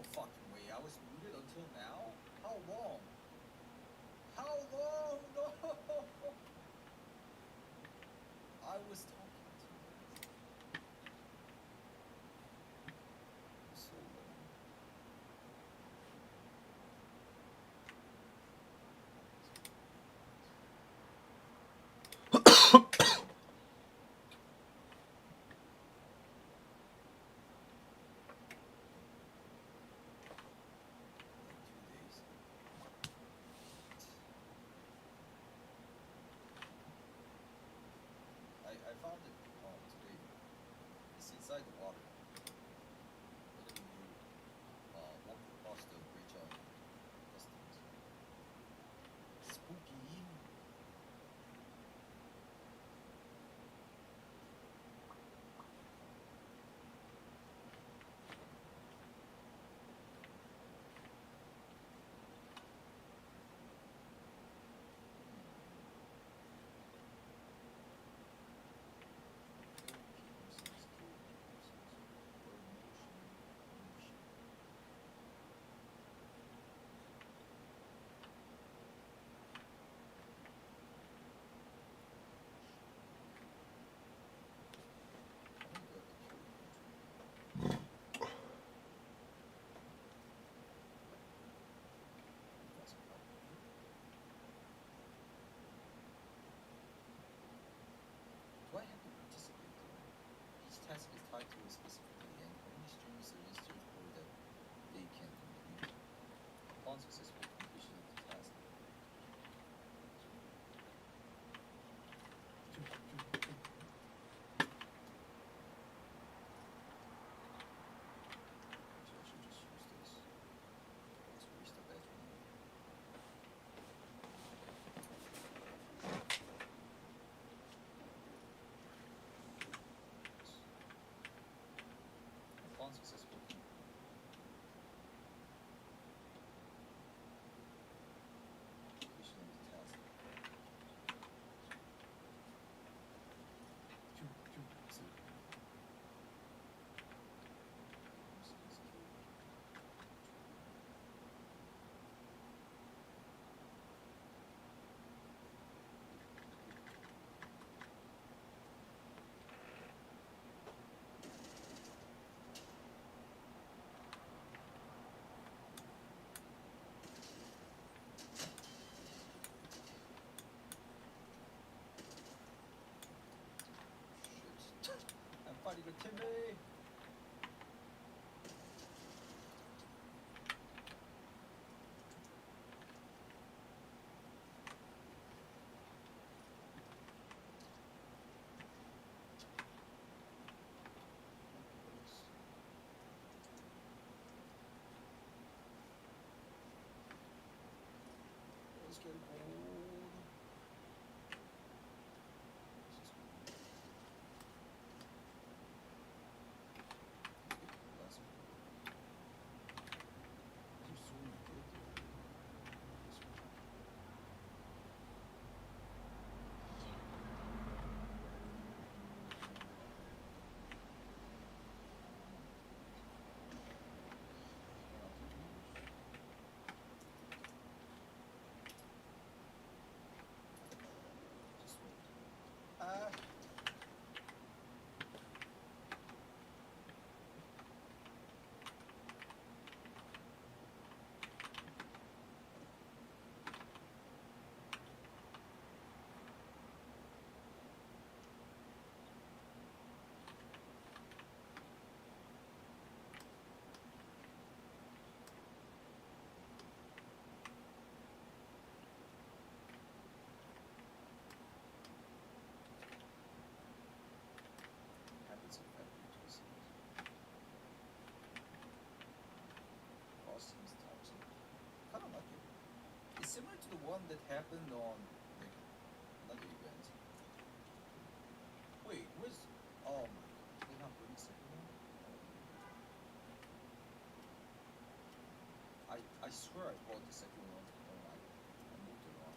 no fucking way. I was muted until now? How long? How long? No! I was talking to you. So long. I found it today. It's inside the water. Whenever you walk across the bridge of customs. Spooky. Do I have to participate? Each task is tied to a specific day, and only students are registered for that they can complete. Upon successful completion of the task, I should just use this. Let's reach the bedroom. Upon successful completion of the task. I'm fighting with Timmy! Let's get old. Habits of factory choices. Cost seems toxic. Kind of like it. It's similar to the one that happened on like another event. Wait, where's? Oh my god, did they not bring the second one? I swear I bought the second one. Oh my, I moved it on.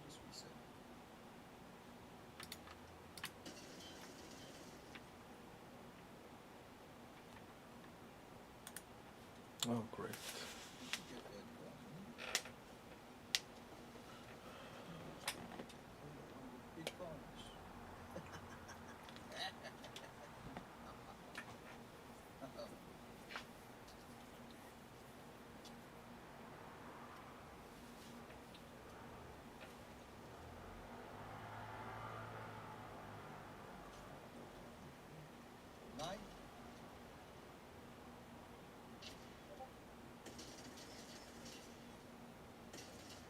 Just reset. Oh, great. Did you get that gun? Big guns. Nine.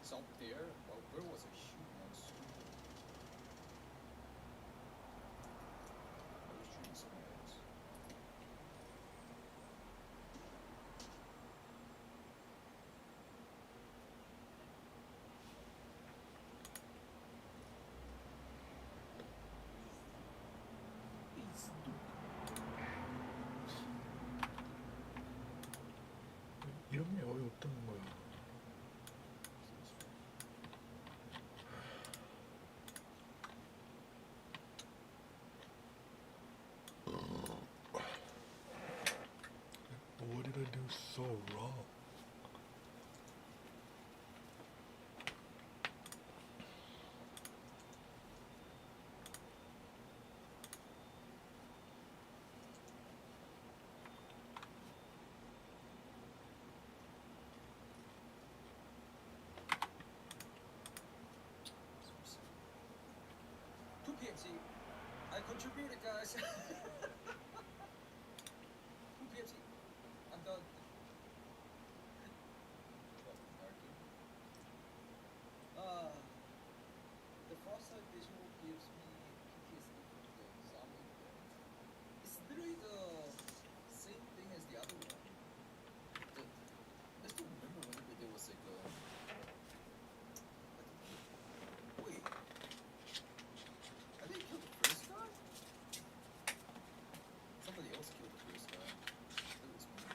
It's up there. Well, where was I shooting on stupid? I was shooting somewhere else. Beast. 이런 게 어이 없다는 거야. What did I do so wrong? Two PMC. I contributed, guys. Two PMC. I'm done. What, Tarkov? The frostbite visual gives me PTSD from the zombie world. It's literally the same thing as the other one. I still remember whenever there was like a. Wait. I think he killed the first guy? Somebody else killed the first guy. That was me.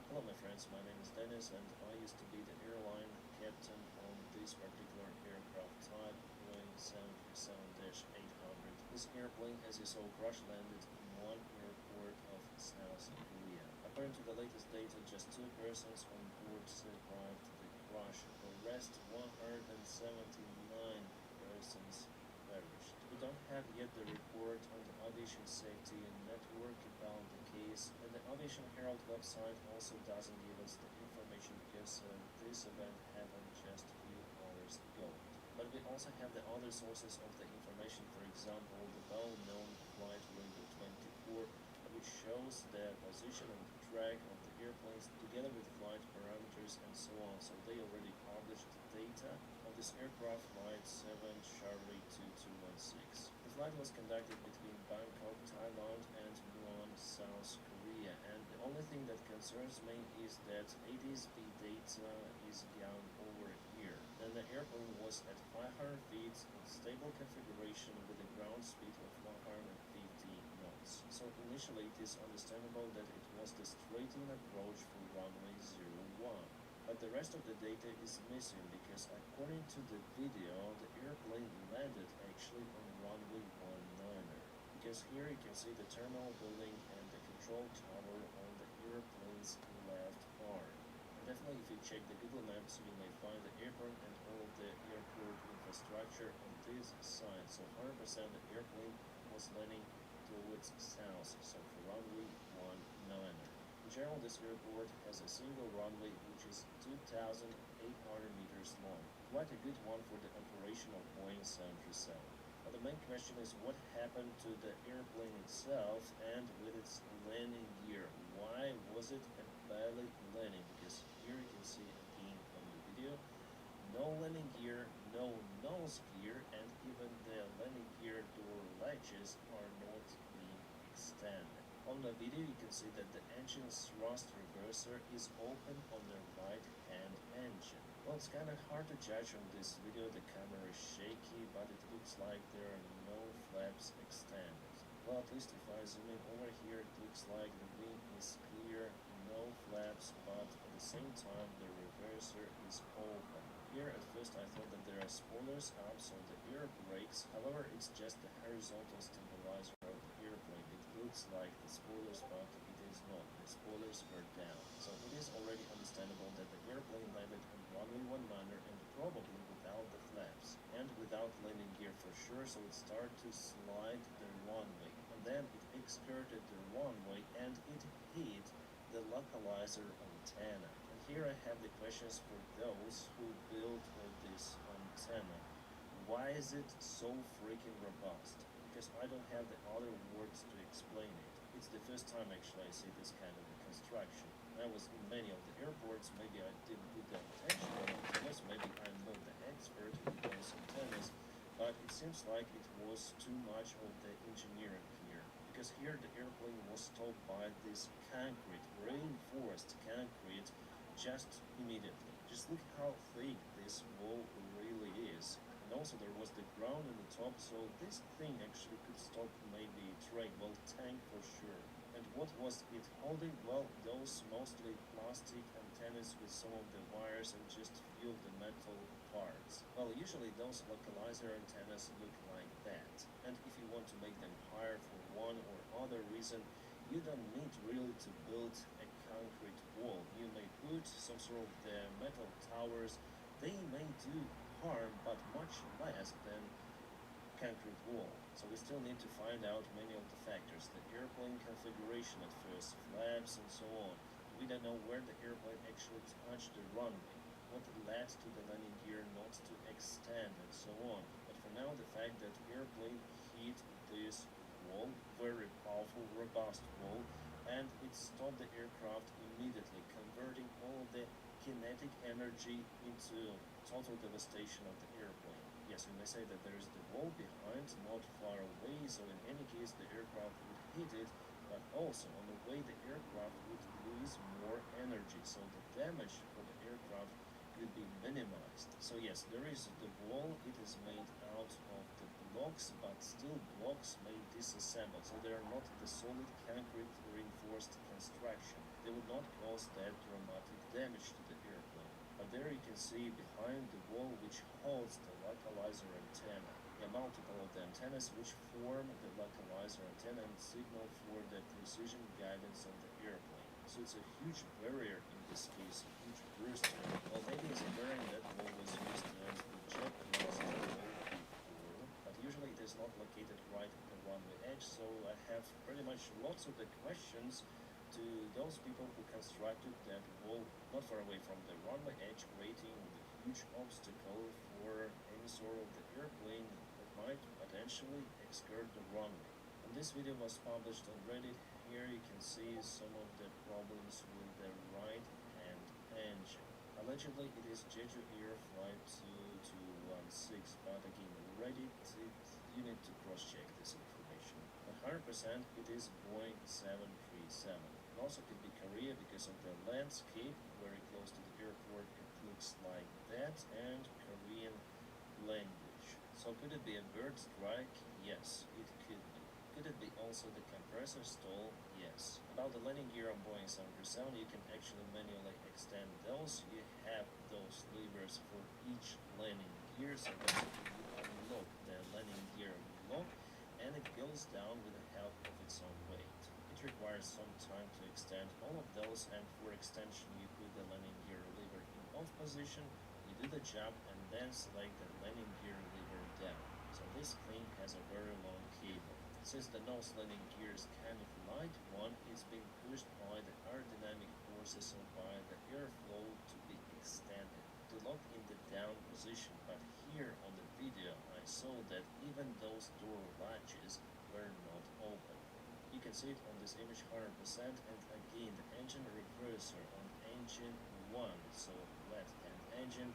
Hello my friends, my name is Dennis and I used to be the airline captain on this particular aircraft type, Boeing 737-800. This airplane, as you saw, crash landed in one airport of South Korea. According to the latest data, just 2 persons on board survived the crash. The rest 179 persons perished. We don't have yet the report on the Aviation Safety Network about the case, and the Aviation Herald website also doesn't give us the information because this event happened just a few hours ago. But we also have the other sources of the information, for example, the well-known flight radar 24, which shows the position and the track of the airplanes together with flight parameters and so on. So they already published the data of this aircraft flight 7 Charlie 2216. The flight was conducted between Bangkok, Thailand and Muan, South Korea, and the only thing that concerns me is that ADSB data is gone over here. Then the airplane was at 500 feet in stable configuration with a ground speed of 150 knots. So initially it is understandable that it was the straight-in approach for runway 01. But the rest of the data is missing because according to the video, the airplane landed actually on runway 19er. Because here you can see the terminal building and the control tower on the airplane's left arm. And definitely if you check the Google Maps, you may find the airport and all of the airport infrastructure on this side. So 100% the airplane was landing towards south, so for runway 19er. In general, this airport has a single runway which is 2,800 meters long. Quite a good one for the operation of Boeing 737. But the main question is what happened to the airplane itself and with its landing gear. Why was it a belly landing? Because here you can see again on the video, no landing gear, no nose gear, and even the landing gear door latches are not being extended. On the video you can see that the engine thrust reverser is open on the right hand engine. Well, it's kinda hard to judge on this video, the camera is shaky, but it looks like there are no flaps extended. Well, at least if I zoom in over here, it looks like the wing is clear, no flaps, but at the same time the reverser is open. Here at first I thought that there are spoilers up, so the air brakes, however it's just the horizontal stabilizer of the airplane. It looks like the spoilers, but it is not. The spoilers were down. So it is already understandable that the airplane landed on runway 19er and probably without the flaps and without landing gear for sure, so it started to slide the runway. And then it excurted the runway and it hit the localizer antenna. And here I have the questions for those who built this antenna. Why is it so freaking robust? Because I don't have the other words to explain it. It's the first time actually I see this kind of a construction. I was in many of the airports, maybe I didn't put that attention on antennas, maybe I'm not the expert in those antennas, but it seems like it was too much of the engineering here. Because here the airplane was stopped by this concrete, reinforced concrete, just immediately. Just look how thick this wall really is. And also there was the ground on the top, so this thing actually could stop maybe train, well, tank for sure. And what was it holding? Well, those mostly plastic antennas with some of the wires and just few of the metal parts. Well, usually those localizer antennas look like that. And if you want to make them higher for one or other reason, you don't need really to build a concrete wall. You may put some sort of the metal towers. They may do harm, but much less than concrete wall. So we still need to find out many of the factors. The airplane configuration at first, flaps and so on. We don't know where the airplane actually touched the runway, what led to the landing gear not to extend and so on. But for now, the fact that airplane hit this wall, very powerful, robust wall, and it stopped the aircraft immediately, converting all the kinetic energy into total devastation of the airplane. Yes, we may say that there is the wall behind, not far away, so in any case the aircraft would hit it, but also on the way the aircraft would lose more energy, so the damage for the aircraft could be minimized. So yes, there is the wall, it is made out of the blocks, but still blocks may disassemble, so they are not the solid concrete reinforced construction. They would not cause that dramatic damage to the airplane. But there you can see behind the wall which holds the localizer antenna. There are multiple of the antennas which form the localizer antenna and signal for the precision guidance of the airplane. So it's a huge barrier in this case, a huge burst. Well, maybe it's a barrier that wall was used as the jet was before, but usually it is not located right at the runway edge, so I have pretty much lots of the questions to those people who constructed that wall not far away from the runway edge, creating the huge obstacle for any sort of the airplane that might potentially excursion the runway. And this video was published on Reddit. Here you can see some of the problems with the right hand engine. Allegedly it is Jeju Air Flight 2216, but again Reddit, you need to cross-check this information. But 100% it is Boeing 737. It also could be Korea because of the landscape very close to the airport. It looks like that, and Korean language. So could it be a bird strike? Yes, it could be. Could it be also the compressor stall? Yes. About the landing gear on Boeing 737, you can actually manually extend those. You have those levers for each landing gear, so basically you unlock the landing gear lock, and it goes down with the help of its own weight. It requires some time to extend all of those, and for extension you put the landing gear lever in off position, you do the job, and then select the landing gear lever down. So this thing has a very long cable. Since the nose landing gear is kind of light one, it's being pushed by the aerodynamic forces or by the airflow to be extended to lock in the down position, but here on the video I saw that even those door latches were not open. You can see it on this image 100%, and again the engine reverser on engine 1, so left-hand engine,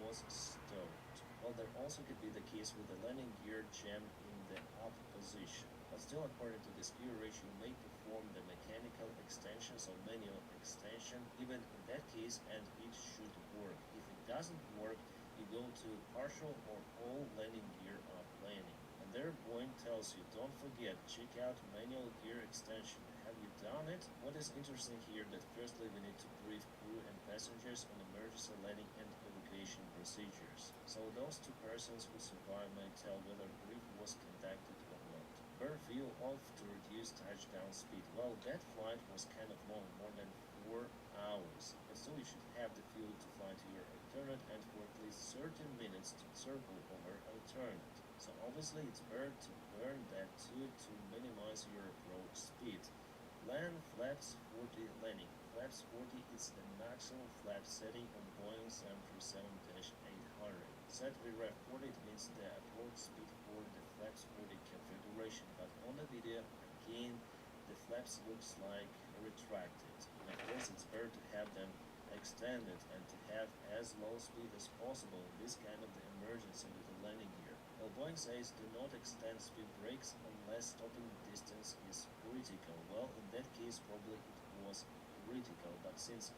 was stopped. Well, there also could be the case with the landing gear jammed in the up position. But still, according to this gear reach, you may perform the mechanical extension, so manual extension, even in that case, and it should work. If it doesn't work, you go to partial or all landing gear up landing. And there Boeing tells you, don't forget, check out manual gear extension. Have you done it? What is interesting here that firstly we need to brief crew and passengers on emergency landing and evacuation procedures. So those two persons who survive may tell whether brief was conducted or not. Burn fuel off to reduce touchdown speed. Well, that flight was kind of long, more than 4 hours. But still you should have the fuel to fly to your alternate and for at least 30 minutes to circle over alternate. So obviously it's better to burn that too to minimize your approach speed. Land flaps 40 landing. Flaps 40 is the maximum flap setting on Boeing 737-800. Set ref 40 it means the approach speed for the flaps 40 configuration, but on the video again the flaps looks like retracted. And of course it's better to have them extended and to have as low speed as possible in this kind of the emergency with the landing gear. Well, Boeing says do not extend speed brakes unless stopping distance is critical. Well, in that case probably it was critical, but since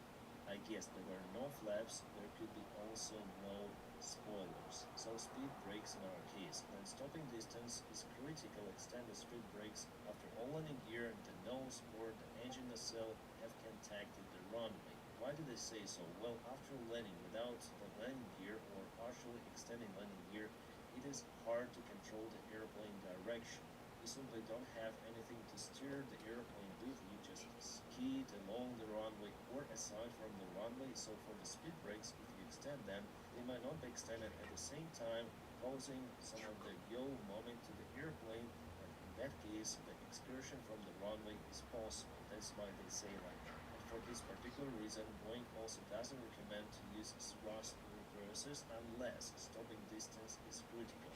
I guess there were no flaps, there could be also no spoilers. So speed brakes in our case. When stopping distance is critical, extend the speed brakes after all landing gear, the nose or the engine nacelle have contacted the runway. Why do they say so? Well, after landing without the landing gear or partially extending landing gear, it is hard to control the airplane direction. You simply don't have anything to steer the airplane with, you just skid along the runway or aside from the runway, so for the speed brakes, if you extend them, they might not be extended at the same time, causing some of the yaw moment to the airplane, and in that case, the excursion from the runway is possible. That's why they say like that. And for this particular reason, Boeing also doesn't recommend to use thrust reversers unless stopping distance is critical.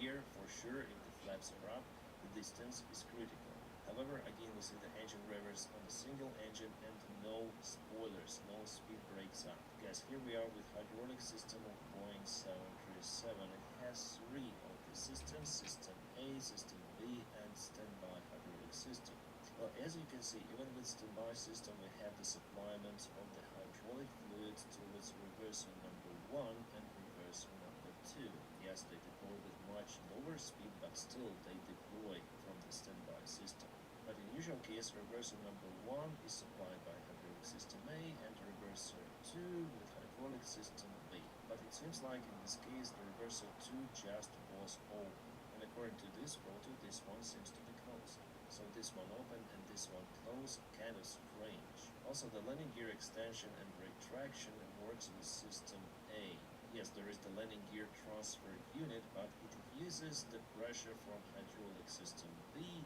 Here, for sure, if the flaps are up, the distance is critical. However, again we see the engine reverse on the single engine and no spoilers, no speed brakes up. Guys, here we are with hydraulic system of Boeing 737. It has 3 of the systems, System A, System B, and Standby Hydraulic System. Well, as you can see, even with Standby System we have the supplyment of the hydraulic fluid towards reverser number 1 and reverser number 2. Yes, they deploy with much lower speed, but still they deploy from the standby system. But in usual case, reverser number 1 is supplied by hydraulic system A and reverser 2 with hydraulic system B. But it seems like in this case the reverser 2 just was open. And according to this photo, this one seems to be closed. So this one open and this one closed, kind of strange. Also the landing gear extension and retraction works with system A. Yes, there is the landing gear transfer unit, but it uses the pressure from hydraulic system B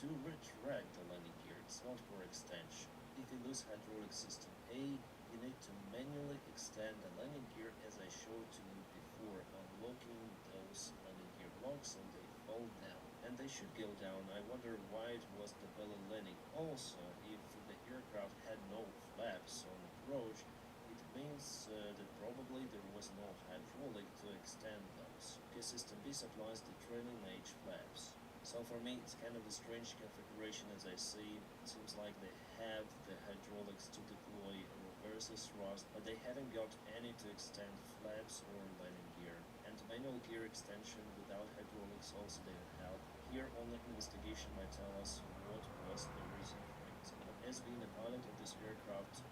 to retract the landing gear. It's not for extension. If you lose hydraulic system A, you need to manually extend the landing gear as I showed to you before, unlocking those landing gear locks so they fall down. And they should go down. I wonder why it was the belly landing. Also, if the aircraft had no flaps on approach, it means that probably there was no hydraulic to extend those, because System B supplies the trailing edge flaps. So for me, it's kind of a strange configuration as I see. It seems like they have the hydraulics to deploy reverses thrust, but they haven't got any to extend flaps or landing gear. And manual gear extension without hydraulics also didn't help. Here only investigation might tell us what was the reason for it. But as being a pilot of this aircraft,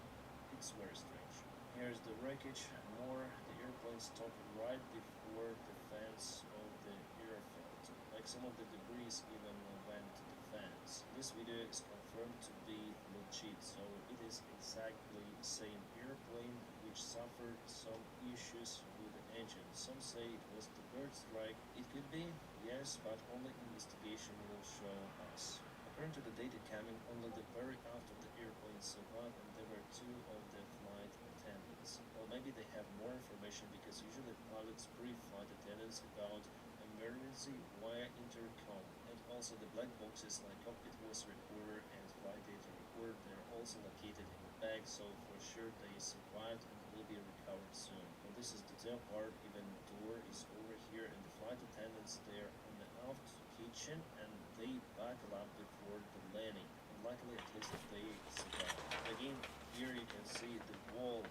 it's very strange. Here's the wreckage. More, the airplane stopped right before the fence of the airfield. Like some of the debris even went to the fence. This video is confirmed to be legit, so it is exactly the same airplane which suffered some issues with the engine. Some say it was the bird strike. It could be, yes, but only investigation will show us. According to the data coming, only the very aft of the airplane survived, and there were two of the flight attendants. Well, maybe they have more information because usually pilots brief flight attendants about emergency via intercom, and also the black boxes like cockpit voice recorder and flight data recorder, they're also located in the bag, so for sure they survived and will be recovered soon. Well, this is the tail part, even door is over here, and the flight attendants they're on the aft kitchen and they buckle up before the landing, and luckily at least they survived. Again, here you can see the wall.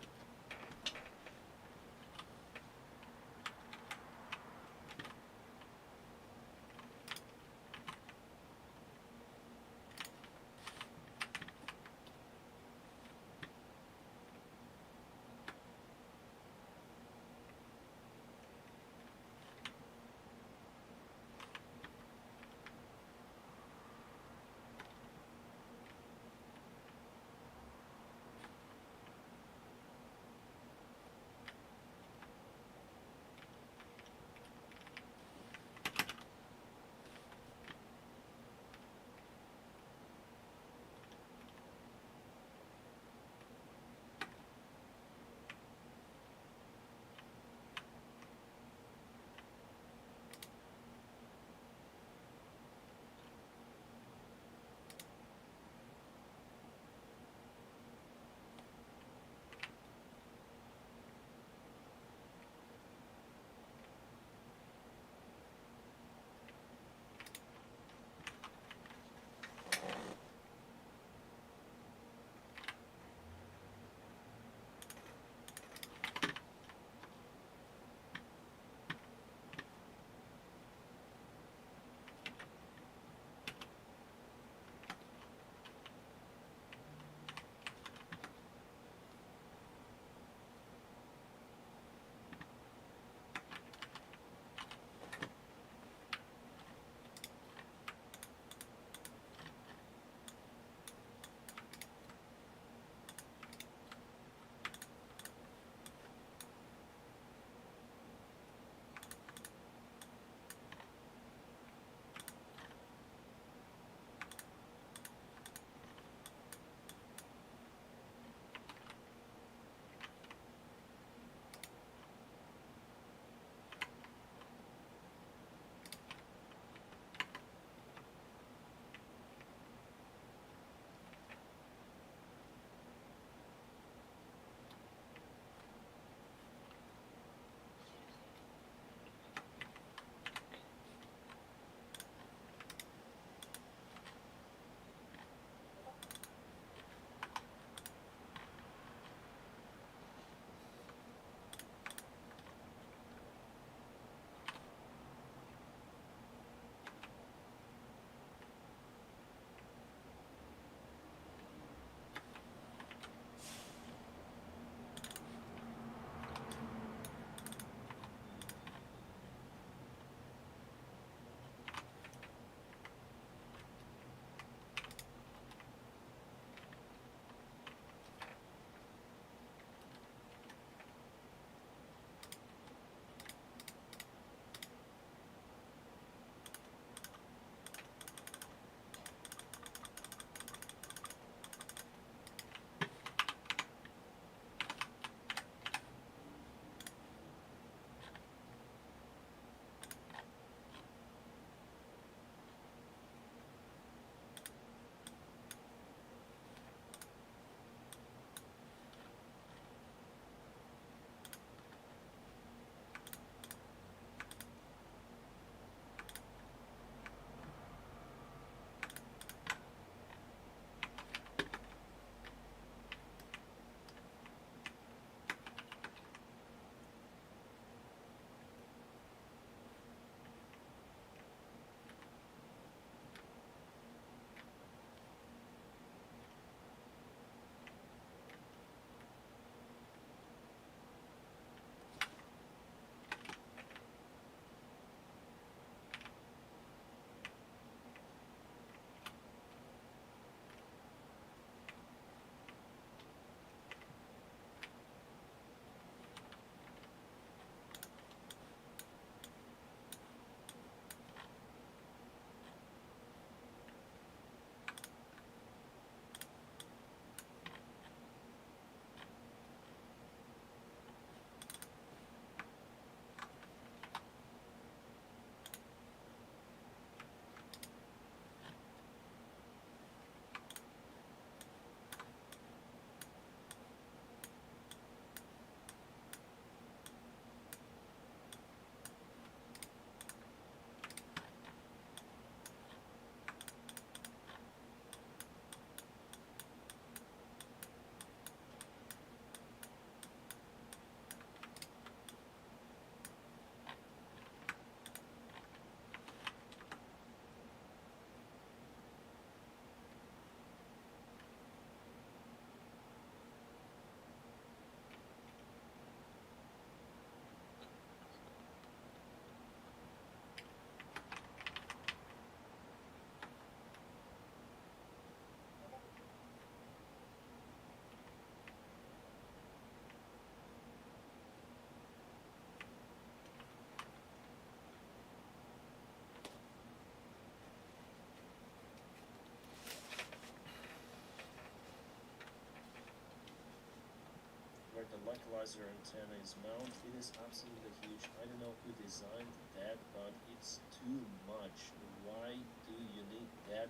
where the localizer antenna is mounted, it is absolutely huge. I don't know who designed that, but it's too much. Why do you need that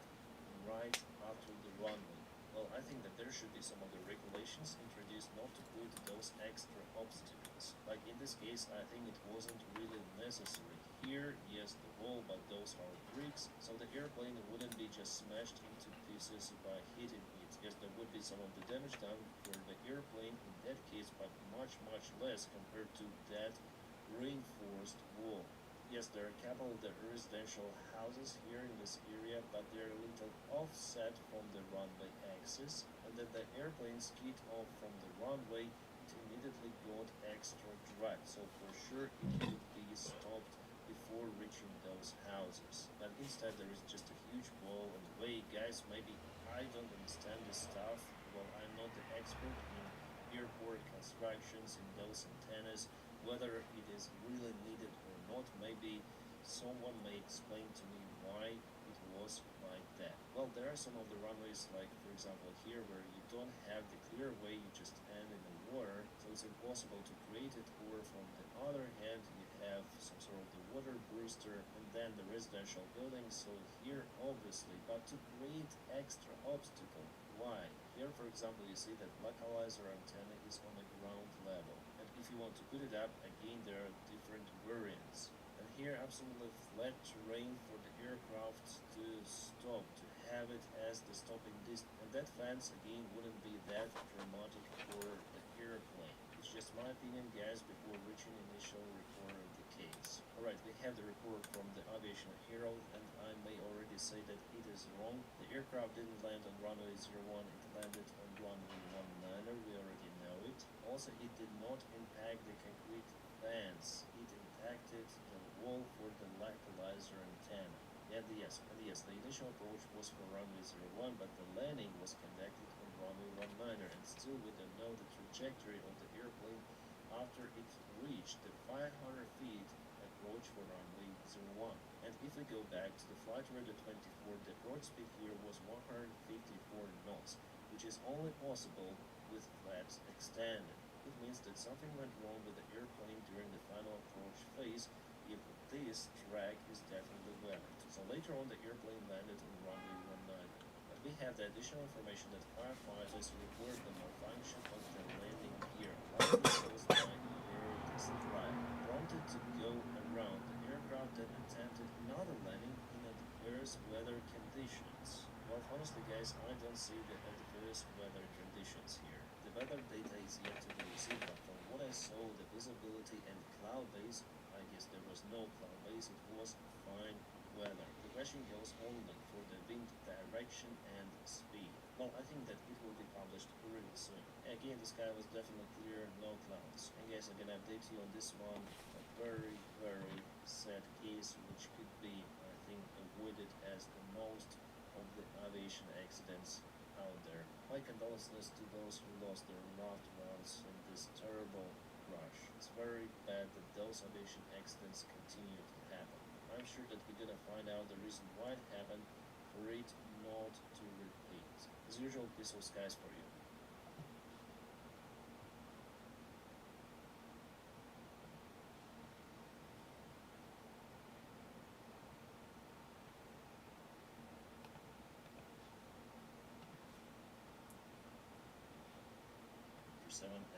right after the runway? Well, I think that there should be some other regulations introduced not to put those extra obstacles. Like in this case, I think it wasn't really necessary. Here, yes, the wall, but those are bricks, so the airplane wouldn't be just smashed into pieces by hitting it. Yes, there would be some of the damage done for the airplane in that case, but much, much less compared to that reinforced wall. Yes, there are a couple of the residential houses here in this area, but they're a little offset from the runway axis, and then the airplane skid off from the runway, it immediately got extra drag, so for sure it would be stopped before reaching those houses. But instead there is just a huge wall in the way. Guys, maybe I don't understand this stuff. Well, I'm not the expert in airport constructions, in those antennas, whether it is really needed or not. Maybe someone may explain to me why it was like that. Well, there are some of the runways, like for example here, where you don't have the clear way, you just end in the water, so it's impossible to create it. Or from the other hand, you have some sort of the water booster and then the residential buildings. So here obviously, but to create extra obstacle, why? Here for example you see that localizer antenna is on the ground level, and if you want to put it up again, there are different variants. And here absolutely flat terrain for the aircraft to stop, to have it as the stopping distance, and that fence again wouldn't be that dramatic for the airplane. It's just my opinion, guys, before reaching initial report of the case. Alright, we have the report from the Aviation Herald, and I may already say that it is wrong. The aircraft didn't land on runway 01, it landed on runway 19, we already know it. Also, it did not impact the concrete fence, it impacted the wall for the localizer antenna. And yes, the initial approach was for runway 01, but the landing was conducted on runway 19, and still we don't know the trajectory of the airplane after it reached the 500 feet approach for runway 01. And if we go back to the flight radar 24, the approach speed here was 154 knots, which is only possible with flaps extended. It means that something went wrong with the airplane during the final approach phase if this track is definitely weathered. So later on the airplane landed on runway 19. But we have the additional information that firefighters report the malfunction of the landing gear, likely caused by air distress. Prompted to go around, the aircraft then attempted another landing in adverse weather conditions. Well, honestly guys, I don't see the adverse weather conditions here. The weather data is yet to be received, but from what I saw, the visibility and cloud base, I guess there was no cloud base, it was fine weather. The question goes only for the wind direction and speed. Well, I think that it will be published really soon. Again, the sky was definitely clear, no clouds. And guys, I'm gonna update you on this one, a very, very sad case which could be, I think, avoided as the most of the aviation accidents out there. My condolences to those who lost their loved ones in this terrible crash. It's very bad that those aviation accidents continue to happen. I'm sure that we're gonna find out the reason why it happened for it not to repeat. As usual, peaceful skies for you.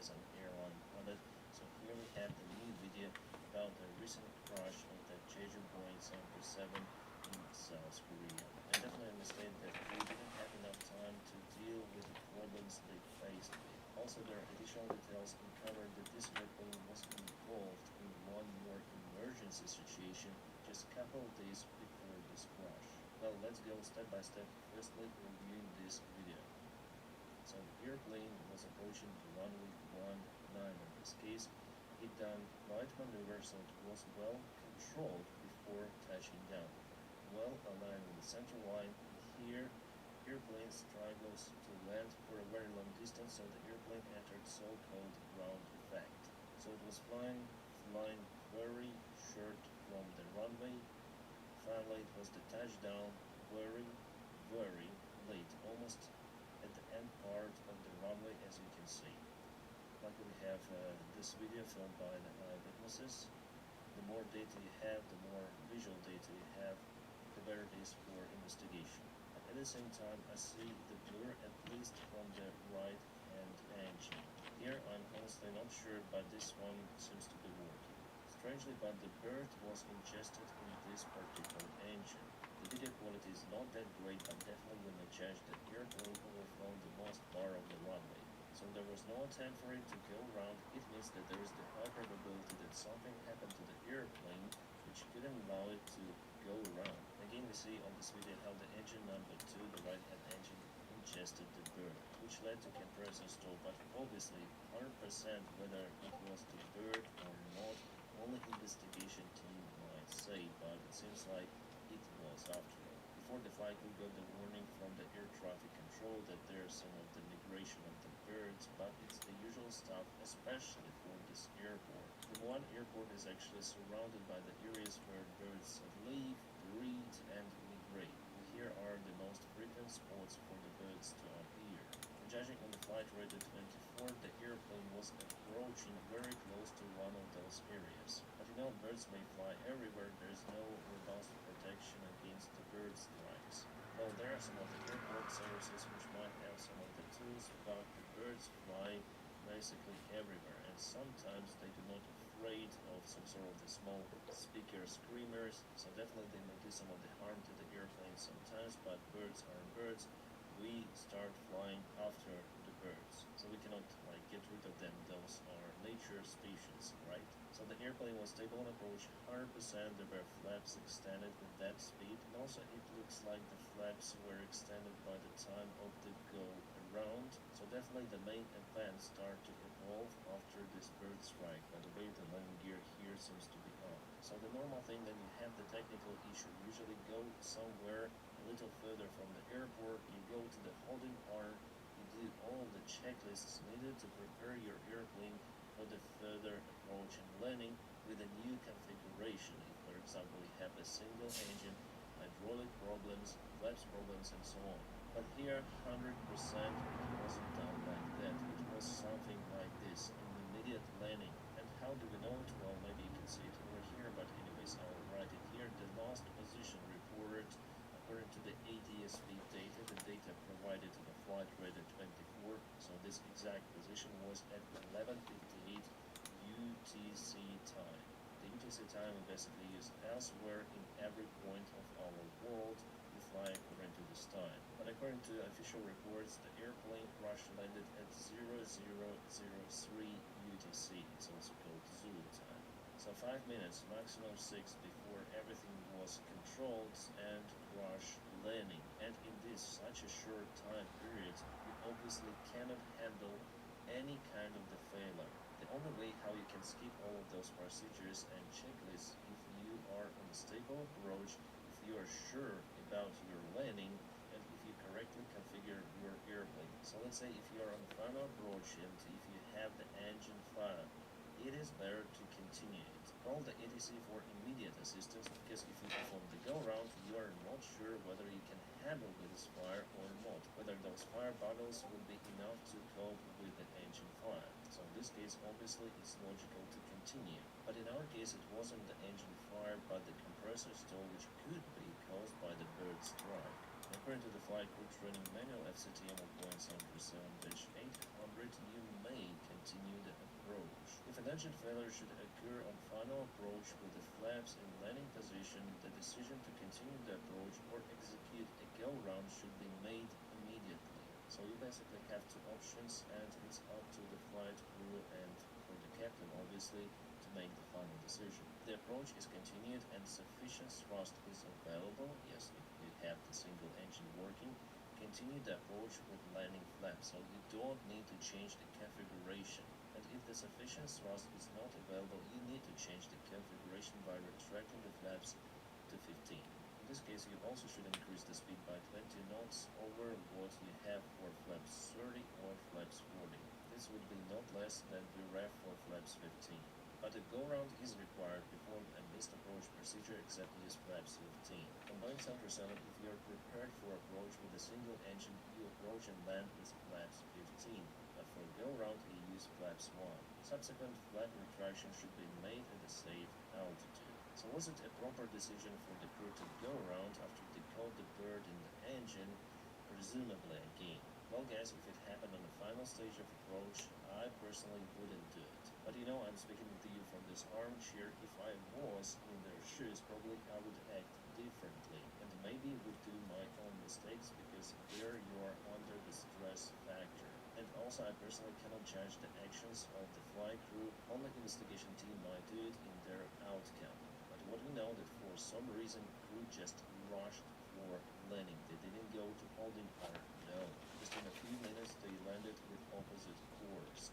As an airline pilot. So here we have the new video about the recent crash of the Jeju Boeing 747 in South Korea. I definitely understand that we didn't have enough time to deal with the problems they faced with. Also, there are additional details uncovered that this airplane was involved in one more emergency situation just a couple of days before this crash. Well, let's go step by step, firstly reviewing this video. So the airplane was approaching the runway 19. In this case, it done right maneuver, so it was well controlled before touching down. Well aligned with the center line. Here, airplane struggles to land for a very long distance, so the airplane entered so-called ground effect. So it was flying very short from the runway. Finally, it was the touchdown very late, almost at the end part of the runway, as you can see. like we have this video filmed by the eyewitnesses. The more data you have, the more visual data you have, the better it is for investigation. At the same time, I see the blur at least from the right hand engine. Here I'm honestly not sure, but this one seems to be working. Strangely, but the bird was ingested in this particular engine. The video quality is not that great, but definitely will not judge the airplane overflown the most bar of the runway. So there was no attempt for it to go around. It means that there is the high probability that something happened to the airplane which couldn't allow it to go around. Again, we see on this video how the engine number 2, the right hand engine, ingested the bird, which led to compressor stall, but obviously 100% whether it was the bird or not, only investigation team might say, but it seems like it was after all. Before the flight, we got the warning from the air traffic control that there's some of the migration of the birds, but it's the usual stuff, especially for this airport. The one airport is actually surrounded by the areas where birds live, breed, and migrate. Here are the most frequent spots for the birds to appear. Judging on the flight radar 24, the airplane was approaching very close to one of those areas. But you know, birds may fly everywhere. There's no robust protection against the bird strikes. Well, there are some of the airport services which might have some of the tools, but the birds fly basically everywhere, and sometimes they do not afraid of some sort of the small speaker screamers, so definitely they may do some of the harm to the airplane sometimes, but birds are birds. We start flying after the birds, so we cannot like get rid of them. Those are nature species, right? So the airplane was stable on approach 100%. There were flaps extended with that speed, and also it looks like the flaps were extended by the time of the go around. So definitely the main event started to evolve after this bird strike. By the way, the landing gear here seems to be on. So the normal thing when you have the technical issue, usually go somewhere a little further from the airport, you go to the holding arm, you do all the checklists needed to prepare your airplane for the further approach and landing with a new configuration. If, for example, you have a single engine, hydraulic problems, flaps problems, and so on. But here, 100% it wasn't done like that. It was something like this, an immediate landing. And how do we know it? Well, maybe you can see it over here, but anyways, I'll write it here. The last position reported according to the ADSB data, the data provided to the flight radar 24. So this exact position was at 11:58 UTC time. The UTC time we basically use elsewhere in every point of our world. We fly according to this time. But according to official reports, the airplane crash landed at 0003 UTC. It's also called Zulu time. So 5 minutes, maximum 6 before everything was controlled and crash landing. And in this such a short time period, you obviously cannot handle any kind of the failure. The only way how you can skip all of those procedures and checklists if you are on a stable approach, if you are sure about your landing, and if you correctly configure your airplane. So let's say if you are on the final approach and if you have the engine fire, it is better to continue it. Call the ATC for immediate assistance, because if you perform the go-round, you are not sure whether you can handle with this fire or not, whether those fire bottles will be enough to cope with the engine fire. So in this case, obviously, it's logical to continue. But in our case, it wasn't the engine fire, but the compressor stall, which could be caused by the bird strike. According to the flight crew training manual FCTM of Boeing 737-800, you may continue the approach. If an engine failure should occur on final approach with the flaps in landing position, the decision to continue the approach or execute a go-round should be made immediately. So you basically have two options, and it's up to the flight crew and for the captain, obviously, to make the final decision. The approach is continued and sufficient thrust is available. Yes, if you have the single engine working, continue the approach with landing flaps, so you don't need to change the configuration. And if the sufficient thrust is not available, you need to change the configuration by retracting the flaps to 15. In this case, you also should increase the speed by 20 knots over what you have for flaps 30 or flaps 40. This would be not less than the ref for flaps 15. But a go-round is required before a missed approach procedure except use flaps 15. On Boeing 737, if you are prepared for approach with a single engine, you approach and land with flaps 15. But for go-round, you use flaps Steps 1. Subsequent flight retraction should be made at a safe altitude. So was it a proper decision for the crew to go around after they caught the bird in the engine? Presumably again. Well guys, if it happened on the final stage of approach, I personally wouldn't do it. But you know, I'm speaking to you from this armchair. If I was in their shoes, probably I would act differently and maybe would do my own mistakes because there you are under the stress factor. And also I personally cannot judge the actions of the flight crew. Only investigation team might do it in their outcome. But what we know that for some reason crew just rushed for landing. They didn't go to holding pattern. No. Just in a few minutes they landed with opposite course.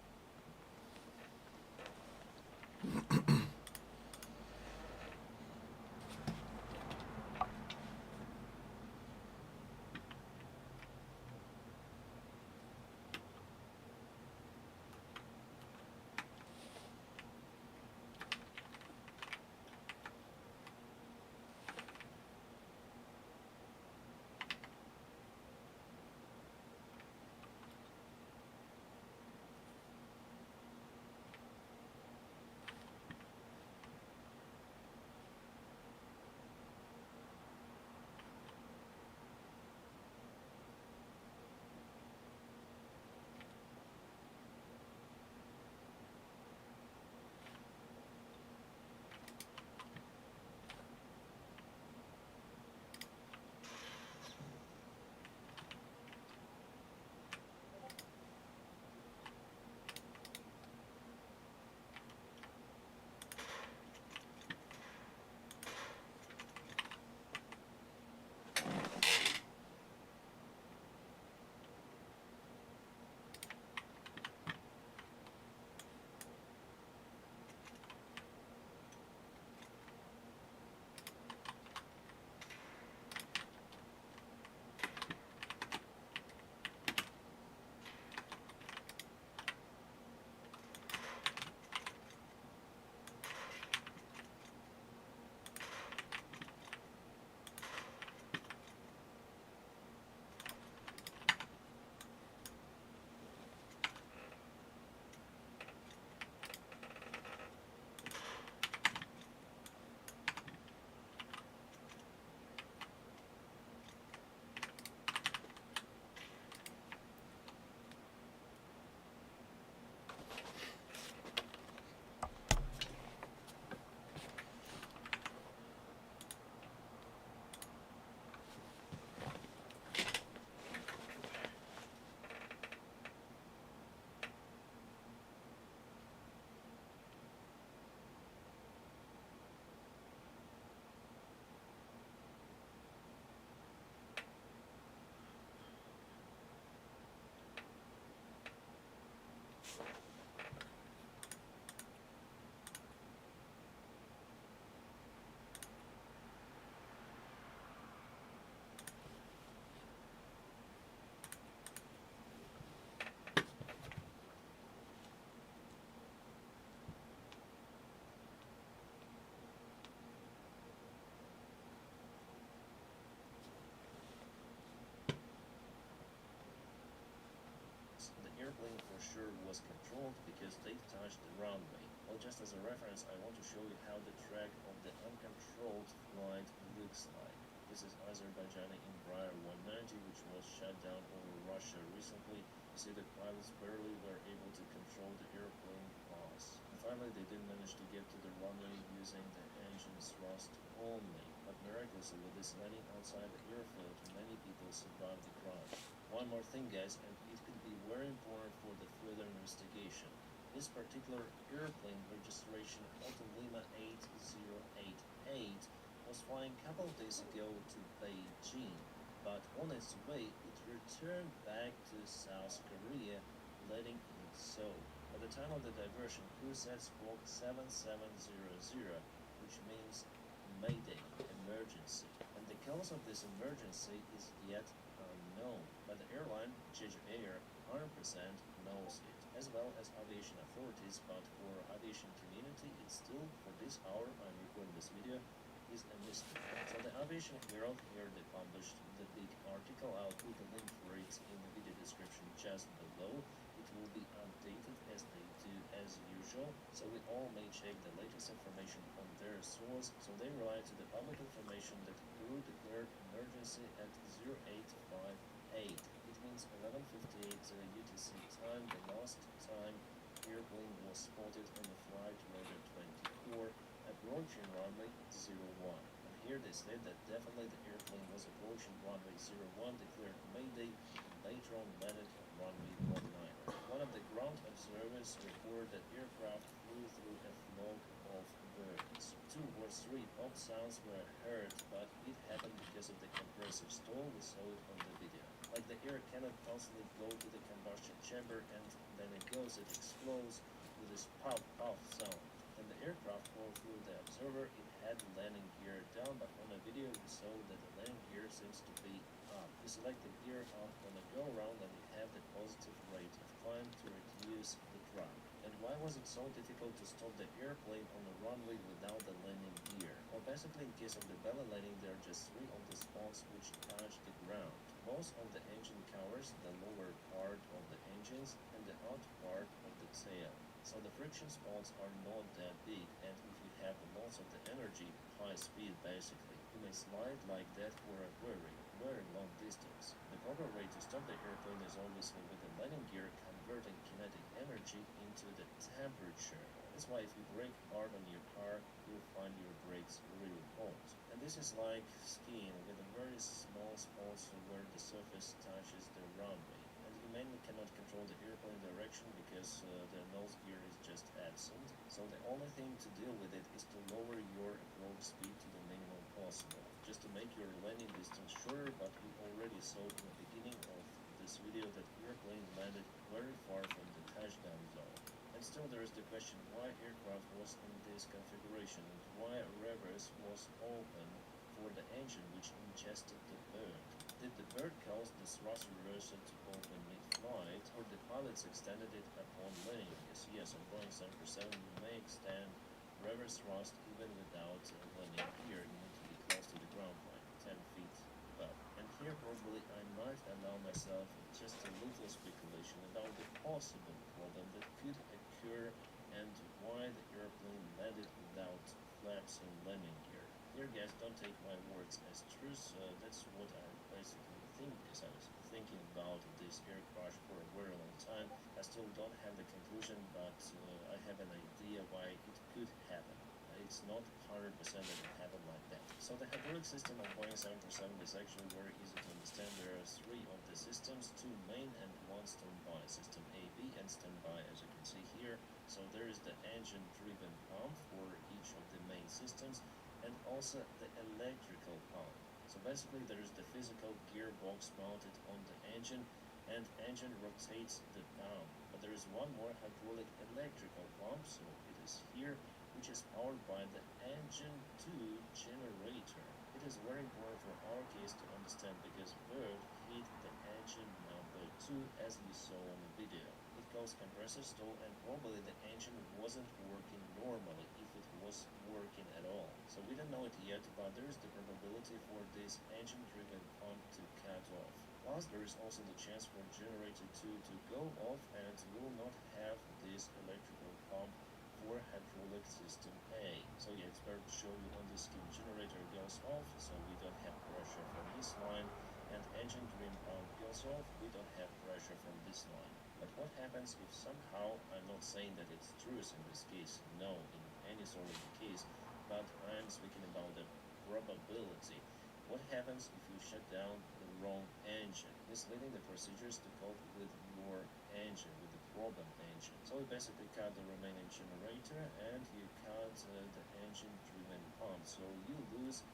The airplane for sure was controlled because they touched the runway. Well, just as a reference, I want to show you how the track of the uncontrolled flight looks like. This is Azerbaijani Embraer 190, which was shut down over Russia recently. You see the pilots barely were able to control the airplane pass. And finally, they did manage to get to the runway using the engine thrust only. But miraculously, with this landing outside the airfield, many people survived the crash. One more thing guys, and it could be very important for the further investigation. This particular airplane registration Auto Lima 8088 was flying a couple of days ago to Beijing, but on its way it returned back to South Korea, landing in Seoul. At the time of the diversion, crew set spoke 7700, which means Mayday, emergency, and the cause of this emergency is yet unknown, but the airline, Jeju Air, 100% knows it, as well as aviation authorities, but for aviation community, it's still, for this hour I'm recording this video, is a mystery. So the Aviation Herald here, they published the big article. I'll put the link for it in the video description just below. It will be updated as they do official, so we all may check the latest information on their source, so they rely to the public information that crew declared emergency at 0858. It means 11:58 UTC time, the last time airplane was spotted on the flight radar 24 approaching runway 01. And here they said that definitely the airplane was approaching runway 01, declared Mayday, and later on landed on runway 19. One of the ground observers reported that aircraft flew through a flock of birds. 2 or 3 pop sounds were heard, but it happened because of the compressor stall. We saw it on the video. Like the air cannot constantly go to the combustion chamber and then it goes, it explodes with this puff sound. When the aircraft flew through the observer, it had landing gear down, but on the video we saw that the landing gear seems to be up. You select the gear up on the go around and you have the positive rate of climb to reduce the drag. And why was it so difficult to stop the airplane on the runway without the landing gear? Well, basically in case of the belly landing, there are just 3 of the spots which touch the ground. Most of the engine covers the lower part of the engines and the out part of the tail. So the friction spots are not that big, and if you have lots of the energy, high speed basically, you may slide like that for a very long distance. The proper way to stop the airplane is obviously with the landing gear converting kinetic energy into the temperature. That's why if you brake hard on your car, you'll find your brakes really hot. And this is like skiing with a very small spots where the surface touches the runway. You mainly cannot control the airplane direction because the nose gear is just absent, so the only thing to deal with it is to lower your approach speed to the minimum possible, just to make your landing distance shorter. But we already saw in the beginning of this video that airplane landed very far from the touchdown zone. And still there is the question why aircraft was in this configuration and why reverse was open for the engine which ingested the bird. Did the bird cause the thrust reverser to open mid-flight, or the pilots extended it upon landing? Yes, on Boeing 747 you may extend reverse thrust even without landing gear. You need to be close to the ground line, 10 feet above. And here probably I might allow myself just a little speculation about the possible problem that could occur and why the airplane landed without flaps and landing gear. Here guys, don't take my words as truth, that's what I basically think, because I was thinking about this air crash for a very long time. I still don't have the conclusion, but I have an idea why it could happen. It's not 100% that it happened like that. So the hydraulic system of Boeing 747 is actually very easy to understand. There are 3 of the systems, 2 main and 1 standby. System A, B and standby, as you can see here. So there is the engine-driven pump for each of the main systems, and also the electrical pump. So basically there is the physical gearbox mounted on the engine, and engine rotates the pump. But there is one more hydraulic electrical pump, so it is here, which is powered by the engine 2 generator. It is very important for our case to understand because bird hit the engine number 2 as we saw on the video. It caused compressor stall and probably the engine wasn't working normally if it was working at all. So we don't know it yet, but there is the probability for this engine-driven pump to cut off. Plus there is also the chance for generator 2 to go off and we will not have this electrical pump for hydraulic system A. So yeah, it's better to show you on the scheme. Generator goes off, so we don't have pressure from this line, and engine dream pump goes off, we don't have pressure from this line. But what happens if somehow, I'm not saying that it's truth in this case, no, in any sort of case, but I'm speaking about the probability. What happens if you shut down the wrong engine, misleading the procedures to cope with your engine, with the problem engine? So you basically cut the remaining generator and you cut the engine-driven pump. So you lose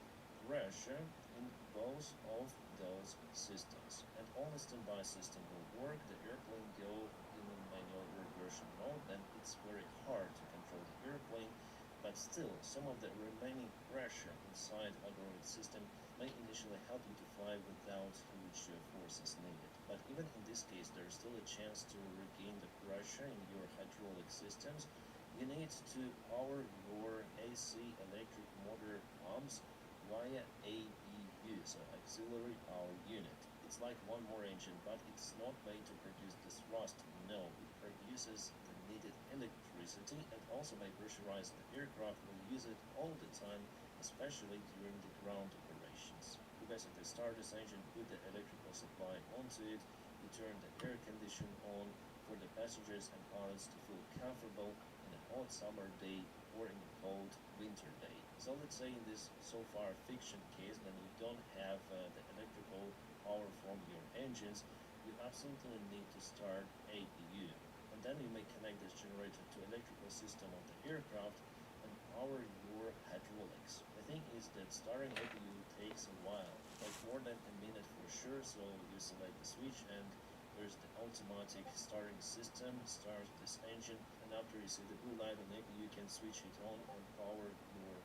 pressure in both of those systems. And only standby system will work. The airplane go in the manual reversion mode, then it's very hard to control the airplane. But still, some of the remaining pressure inside hydraulic system may initially help you to fly without huge forces needed. But even in this case, there is still a chance to regain the pressure in your hydraulic systems. You need to power your AC electric motor pumps via APU, so auxiliary power unit. It's like one more engine, but it's not made to produce this thrust. No, it produces the needed electricity electricity, and also by pressurizing the aircraft will use it all the time, especially during the ground operations. You basically start this engine, put the electrical supply onto it, you turn the air condition on for the passengers and pilots to feel comfortable in a hot summer day or in a cold winter day. So let's say in this so far fiction case, when you don't have the electrical power from your engines, you absolutely need to start APU. And then you may connect this generator to electrical system of the aircraft and power your hydraulics. The thing is that starting APU takes a while, like more than a minute for sure, so you select the switch and there's the automatic starting system, start this engine, and after you see the blue light on APU, you can switch it on and power your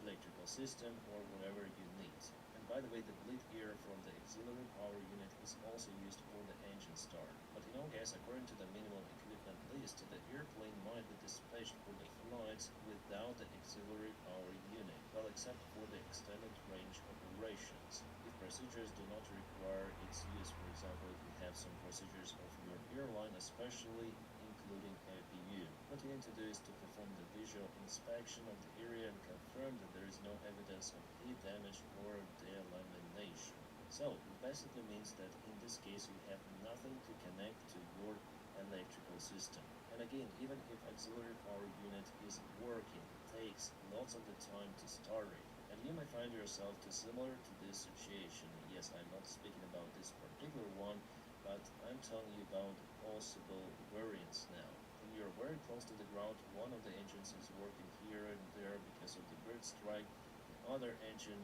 electrical system or whatever you need. And by the way, the bleed air from the auxiliary power unit is also used for the engine start. But in all case, according to the minimum equipment list, the airplane might be dispatched for the flights without the auxiliary power unit, well except for the extended range operations. If procedures do not require its use, for example, if you have some procedures of your airline, especially including APU. What you need to do is to perform the visual inspection of the area and confirm that there is no evidence of heat damage or delamination. So, it basically means that in this case you have nothing to connect to your electrical system. And again, even if auxiliary power unit is working, it takes lots of the time to start it. And you may find yourself too similar to this situation. Yes, I'm not speaking about this particular one, but I'm telling you about possible variants now. When you're very close to the ground, one of the engines is working here and there because of the bird strike, the other engine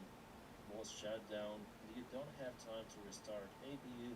was shut down, and you don't have time to restart APU,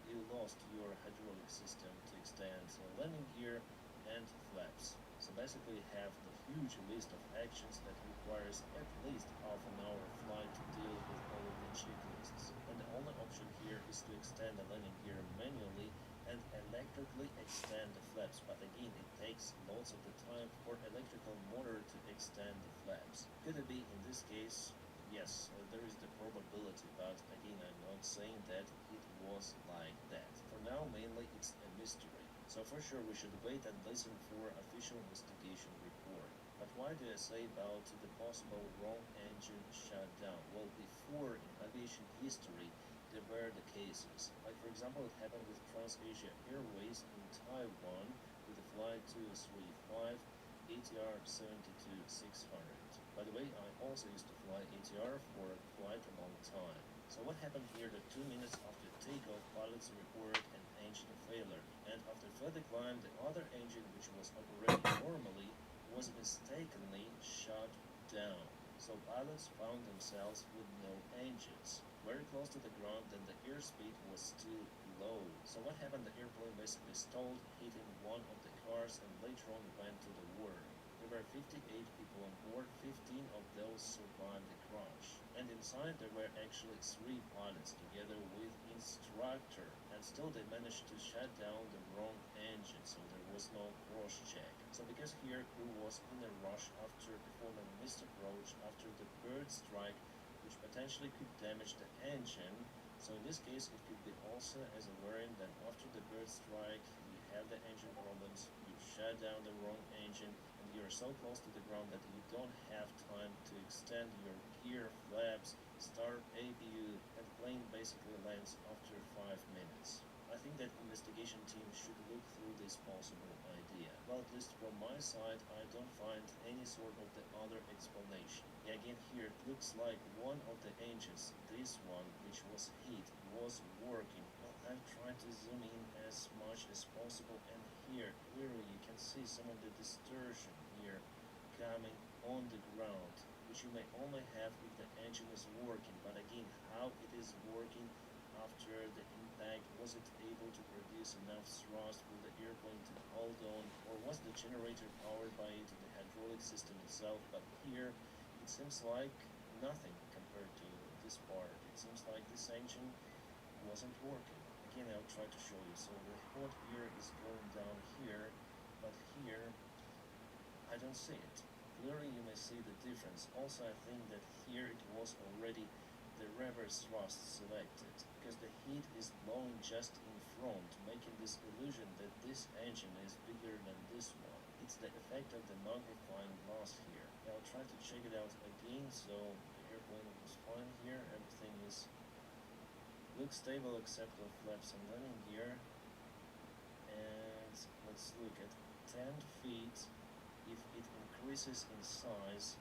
you lost your hydraulic system to extend landing gear and flaps. So basically you have the huge list of actions that requires at least half an hour flight to deal with all of the checklists. And the only option here is to extend the landing gear manually and electrically extend the flaps, but again it takes lots of the time for electrical motor to extend the flaps. Could it be in this case? Yes, there is the probability, but again I'm not saying that it was like that. For now mainly it's a mystery. So for sure we should wait and listen for official investigation report. But why do I say about the possible wrong engine shutdown? Well, before in aviation history there were the cases. Like for example it happened with TransAsia Airways in Taiwan with the flight 235 ATR 72600. By the way, I also used to fly ATR for quite a long time. So what happened here that 2 minutes after takeoff, pilots reported an engine failure, and after further climb, the other engine, which was operating normally, was mistakenly shut down. So pilots found themselves with no engines, very close to the ground, and the airspeed was still low. So what happened? The airplane basically stalled, hitting one of the cars, and later on went to the water. There were 58 people on board, 15 of those survived the crash. And inside there were actually 3 pilots together with instructor, and still they managed to shut down the wrong engine, so there was no cross-check. So because here crew was in a rush after performing a missed approach after the bird strike, which potentially could damage the engine, so in this case it could be also as a variant that after the bird strike you have the engine problems, you shut down the wrong engine, and you're so close to the ground that you don't have time to extend your gear flaps, start APU, and the plane basically lands after 5 minutes. I think that investigation team should look through this possible idea. Well, at least from my side, I don't find any sort of the other explanation. Yeah, again here it looks like one of the engines, this one, which was hit, was working. Well, I've tried to zoom in as much as possible, and here clearly you can see some of the distortion here coming on the ground, which you may only have if the engine is working. But again, how it is working after the impact, was it able to produce enough thrust for the airplane to hold on, or was the generator powered by the hydraulic system itself? But here it seems like nothing compared to this part. It seems like this engine wasn't working. Again, I'll try to show you. So the hot air is going down here, but here I don't see it. Clearly you may see the difference. Also I think that here it was already the reverse thrust selected, because the heat is blowing just in front, making this illusion that this engine is bigger than this one. It's the effect of the magnifying glass here. I'll try to check it out again. So the airplane was fine here. Everything looks stable except the flaps and landing gear. And let's look at 10 feet. If it increases in size,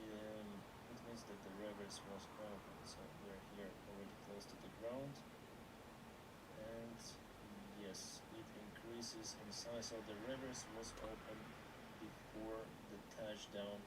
it means that the reverse was open. So we're here already close to the ground. And yes, it increases in size. So the reverse was open before the touchdown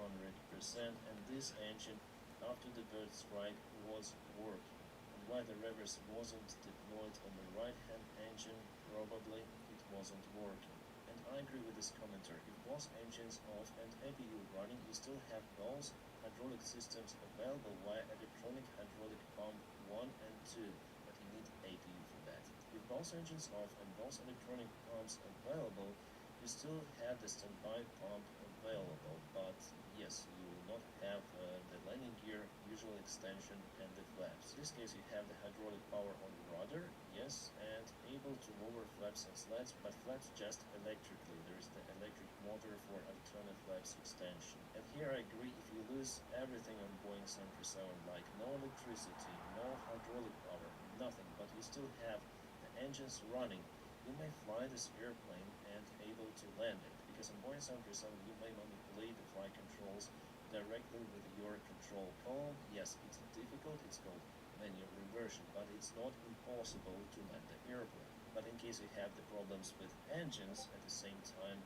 100%. And this engine, after the bird strike, was working. And why the reverse wasn't deployed on the right-hand engine, probably it wasn't working. And I agree with this commenter. If both engines off and APU running, you still have both hydraulic systems available via electronic hydraulic pump 1 and 2, but you need APU for that. With both engines off and both electronic pumps available, you still have the standby pump available, but yes, you will not have the landing gear, usual extension, and the flaps. In this case, you have the hydraulic power on the rudder, yes, and able to lower flaps and slats, but flaps just electrically. There is the electric motor for alternate flaps extension. And here I agree, if you lose everything on Boeing 737, like no electricity, no hydraulic power, nothing, but you still have the engines running, you may fly this airplane and able to land it, because on Boeing 737 you may manipulate the flight controls directly with your control column. Yes, it's difficult, it's called manual reversion, but it's not impossible to land the airplane. But in case you have the problems with engines at the same time,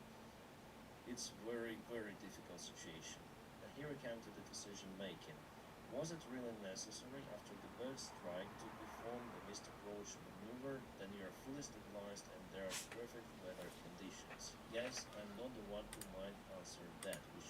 it's very, very difficult situation. And here we come to the decision making. Was it really necessary after the bird strike to perform the missed approach maneuver? Then you are fully stabilized and there are perfect weather conditions. Yes, I'm not the one who might answer that. We should